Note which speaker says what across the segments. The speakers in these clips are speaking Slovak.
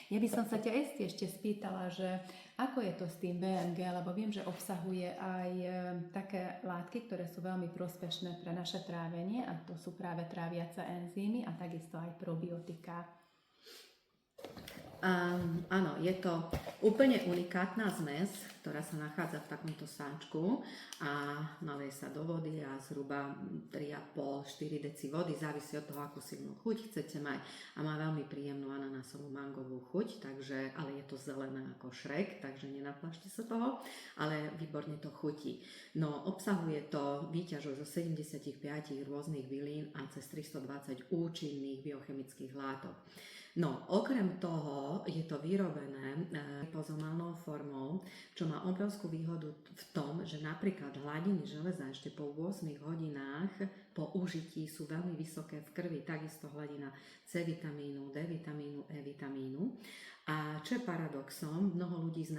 Speaker 1: Ja by som sa ťa ešte spýtala, že ako je to s tým BMG, lebo viem, že obsahuje aj také látky, ktoré sú veľmi prospešné pre naše trávenie, a to sú práve tráviace enzymy a takisto aj probiotika.
Speaker 2: Áno, je to úplne unikátna zmes, ktorá sa nachádza v takomto sáčku a naleje sa do vody a zhruba 3,5-4 deci vody, závisí od toho, akú silnú chuť chcete mať, a má veľmi príjemnú ananásovú mangovú chuť, takže, ale je to zelené ako Shrek, takže nenaplašte sa toho, ale výborne to chutí. No, obsahuje to výťažok zo 75 rôznych bylín a cez 320 účinných biochemických látok. No, okrem toho je to vyrobené lipozomálnou formou, čo má obrovskú výhodu v tom, že napríklad hladiny železa ešte po 8 hodinách po užití sú veľmi vysoké v krvi, takisto hladina C vitamínu, D vitamínu, E vitamínu. A čo je paradoxom, mnohí z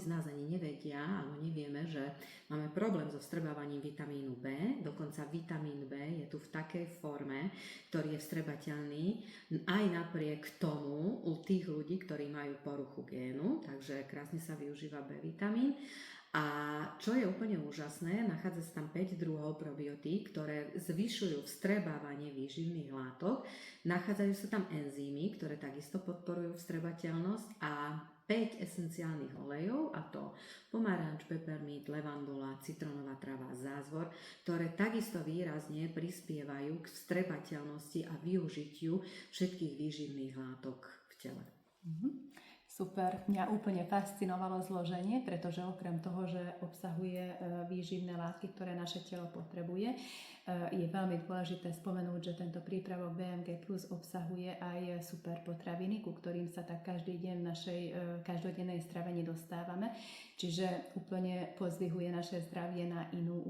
Speaker 2: nás ani nevedia, alebo nevieme, že máme problém so vstrebávaním vitamínu B, dokonca vitamín B je tu v takej forme, ktorý je vstrebateľný aj napriek tomu u tých ľudí, ktorí majú poruchu génu, takže krásne sa využíva B vitamín. A čo je úplne úžasné, nachádza sa tam 5 druhov probiotík, ktoré zvyšujú vstrebávanie výživných látok. Nachádzajú sa tam enzymy, ktoré takisto podporujú vstrebateľnosť, a 5 esenciálnych olejov, a to pomaranč, pepermint, levandula, citronová trava, zázvor, ktoré takisto výrazne prispievajú k vstrebateľnosti a využitiu všetkých výživných látok v tele.
Speaker 1: Super, mňa úplne fascinovalo zloženie, pretože okrem toho, že obsahuje výživné látky, ktoré naše telo potrebuje, je veľmi dôležité spomenúť, že tento prípravok BMG Plus obsahuje aj super potraviny, ku ktorým sa tak každý deň v našej každodennej strave nedostávame. Čiže úplne pozdvihuje naše zdravie na inú